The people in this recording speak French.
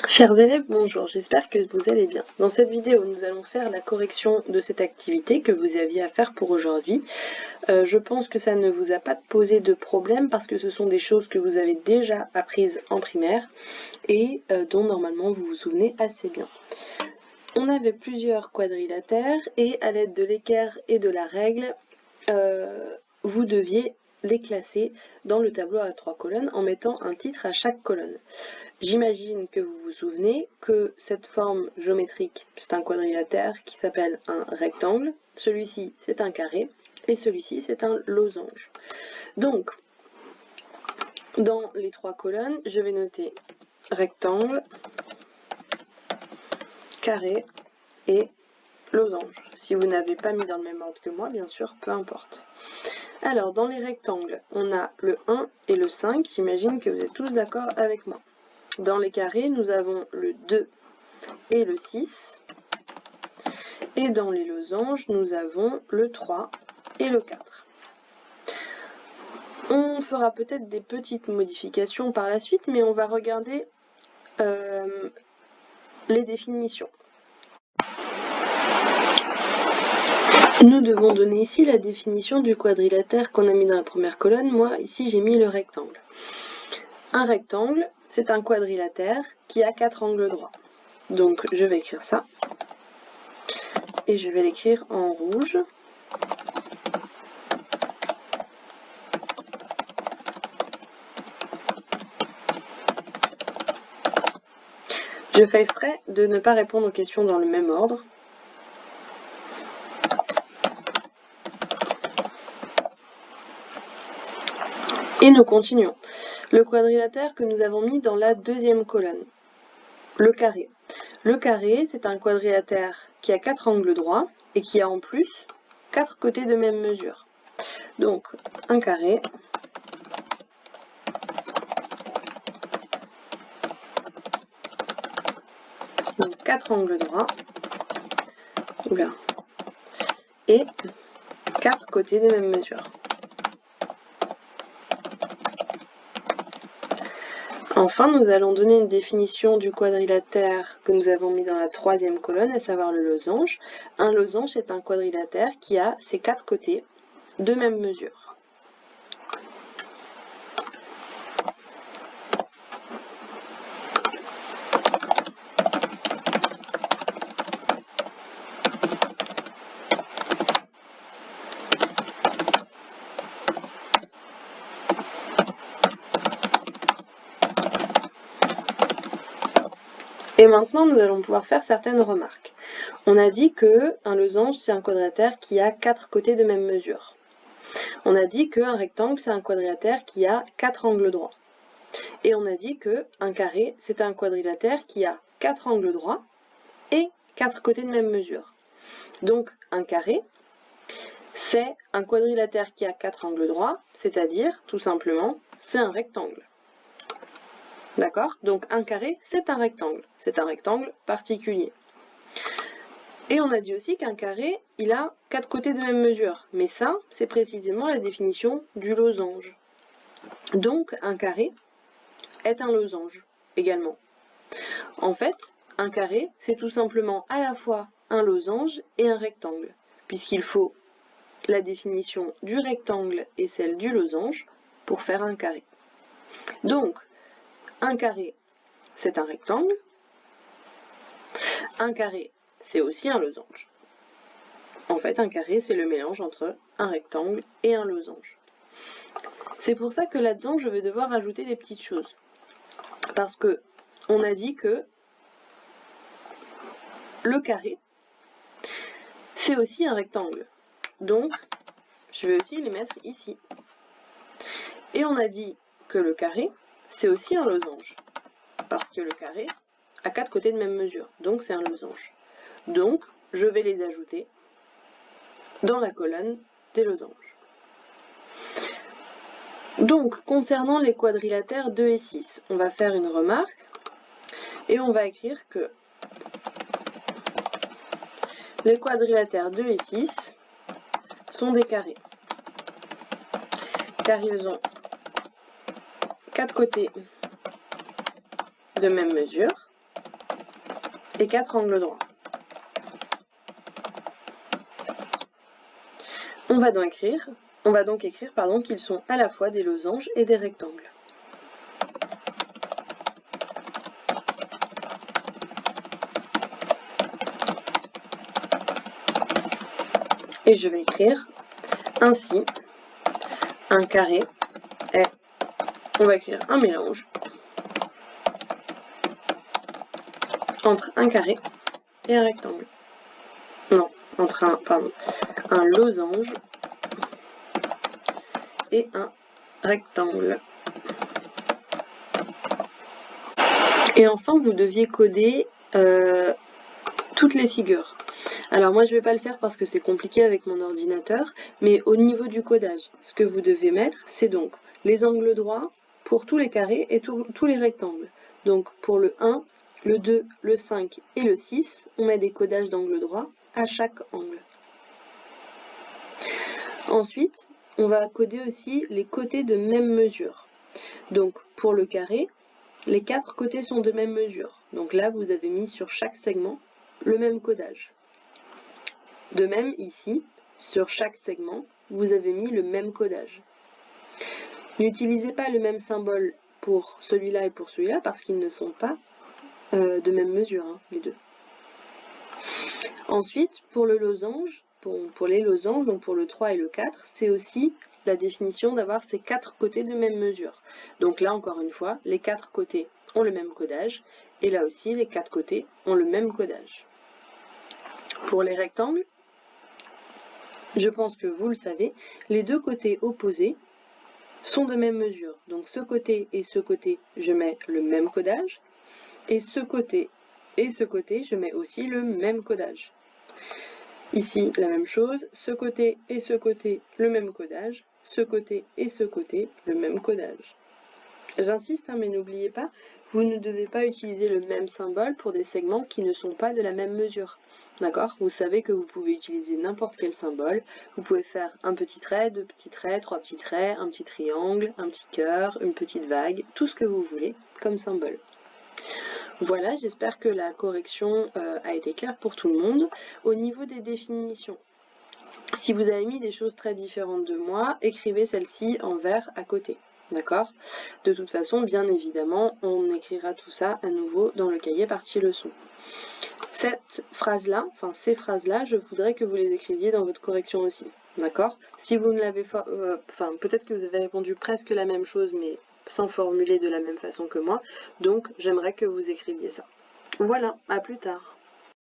Chers élèves, bonjour, j'espère que vous allez bien. Dans cette vidéo, nous allons faire la correction de cette activité que vous aviez à faire pour aujourd'hui. Je pense que ça ne vous a pas posé de problème parce que ce sont des choses que vous avez déjà apprises en primaire et dont normalement vous vous souvenez assez bien. On avait plusieurs quadrilatères et à l'aide de l'équerre et de la règle, vous deviez les classer dans le tableau à 3 colonnes en mettant un titre à chaque colonne. J'imagine que vous vous souvenez que cette forme géométrique, c'est un quadrilatère qui s'appelle un rectangle, celui-ci c'est un carré et celui-ci c'est un losange. Donc, dans les 3 colonnes, je vais noter rectangle, carré et losange. Si vous n'avez pas mis dans le même ordre que moi, bien sûr, peu importe. Alors, dans les rectangles, on a le 1 et le 5, j'imagine que vous êtes tous d'accord avec moi. Dans les carrés, nous avons le 2 et le 6. Et dans les losanges, nous avons le 3 et le 4. On fera peut-être des petites modifications par la suite, mais on va regarder les définitions. Nous devons donner ici la définition du quadrilatère qu'on a mis dans la première colonne. Moi, ici, j'ai mis le rectangle. Un rectangle, c'est un quadrilatère qui a 4 angles droits. Donc, je vais écrire ça. Et je vais l'écrire en rouge. Je fais exprès de ne pas répondre aux questions dans le même ordre. Et nous continuons. Le quadrilatère que nous avons mis dans la deuxième colonne. Le carré. Le carré, c'est un quadrilatère qui a 4 angles droits et qui a en plus 4 côtés de même mesure. Donc, un carré. Donc, 4 angles droits. Oula. Et 4 côtés de même mesure. Enfin, nous allons donner une définition du quadrilatère que nous avons mis dans la troisième colonne, à savoir le losange. Un losange est un quadrilatère qui a ses 4 côtés de même mesure. Et maintenant, nous allons pouvoir faire certaines remarques. On a dit qu'un losange, c'est un quadrilatère qui a 4 côtés de même mesure. On a dit qu'un rectangle, c'est un quadrilatère qui a 4 angles droits. Et on a dit qu'un carré, c'est un quadrilatère qui a 4 angles droits et 4 côtés de même mesure. Donc, un carré, c'est un quadrilatère qui a 4 angles droits, c'est-à-dire, tout simplement, c'est un rectangle. D'accord? Donc un carré, c'est un rectangle. C'est un rectangle particulier. Et on a dit aussi qu'un carré, il a 4 côtés de même mesure. Mais ça, c'est précisément la définition du losange. Donc un carré est un losange également. En fait, un carré, c'est tout simplement à la fois un losange et un rectangle, puisqu'il faut la définition du rectangle et celle du losange pour faire un carré. Donc, un carré, c'est un rectangle. Un carré, c'est aussi un losange. En fait, un carré, c'est le mélange entre un rectangle et un losange. C'est pour ça que là-dedans, je vais devoir ajouter des petites choses. Parce que on a dit que le carré, c'est aussi un rectangle. Donc, je vais aussi les mettre ici. Et on a dit que le carré, c'est aussi un losange. Parce que le carré a 4 côtés de même mesure. Donc, c'est un losange. Donc, je vais les ajouter dans la colonne des losanges. Donc, concernant les quadrilatères 2 et 6, on va faire une remarque et on va écrire que les quadrilatères 2 et 6 sont des carrés, car ils ont 4 côtés de même mesure et 4 angles droits. On va donc écrire qu'ils sont à la fois des losanges et des rectangles. Et je vais écrire ainsi un carré et on va écrire un mélange entre un carré et un rectangle. Non, entre un losange et un rectangle. Et enfin, vous deviez coder toutes les figures. Alors moi, je ne vais pas le faire parce que c'est compliqué avec mon ordinateur, mais au niveau du codage, ce que vous devez mettre, c'est donc les angles droits pour tous les carrés et tous les rectangles. Donc pour le 1, le 2, le 5 et le 6, on met des codages d'angles droits à chaque angle. Ensuite, on va coder aussi les côtés de même mesure. Donc pour le carré, les 4 côtés sont de même mesure. Donc là, vous avez mis sur chaque segment le même codage. De même, ici, sur chaque segment, vous avez mis le même codage. N'utilisez pas le même symbole pour celui-là et pour celui-là parce qu'ils ne sont pas de même mesure, hein, les deux. Ensuite, pour le losange, pour les losanges, donc pour le 3 et le 4, c'est aussi la définition d'avoir ces 4 côtés de même mesure. Donc là, encore une fois, les 4 côtés ont le même codage, et là aussi, les 4 côtés ont le même codage. Pour les rectangles, je pense que vous le savez, les deux côtés opposés sont de même mesure. Donc ce côté et ce côté, je mets le même codage, et ce côté et ce côté, je mets aussi le même codage. Ici, la même chose, ce côté et ce côté, le même codage, ce côté et ce côté, le même codage. J'insiste, mais n'oubliez pas, vous ne devez pas utiliser le même symbole pour des segments qui ne sont pas de la même mesure. D'accord? Vous savez que vous pouvez utiliser n'importe quel symbole. Vous pouvez faire un petit trait, deux petits traits, trois petits traits, un petit triangle, un petit cœur, une petite vague, tout ce que vous voulez comme symbole. Voilà, j'espère que la correction a été claire pour tout le monde. Au niveau des définitions, si vous avez mis des choses très différentes de moi, écrivez celle-ci en vert à côté. D'accord? De toute façon, bien évidemment, on écrira tout ça à nouveau dans le cahier partie leçon. Cette phrase-là, enfin ces phrases-là, je voudrais que vous les écriviez dans votre correction aussi. D'accord? Si vous ne l'avez pas, peut-être que vous avez répondu presque la même chose, mais sans formuler de la même façon que moi. Donc, j'aimerais que vous écriviez ça. Voilà, à plus tard.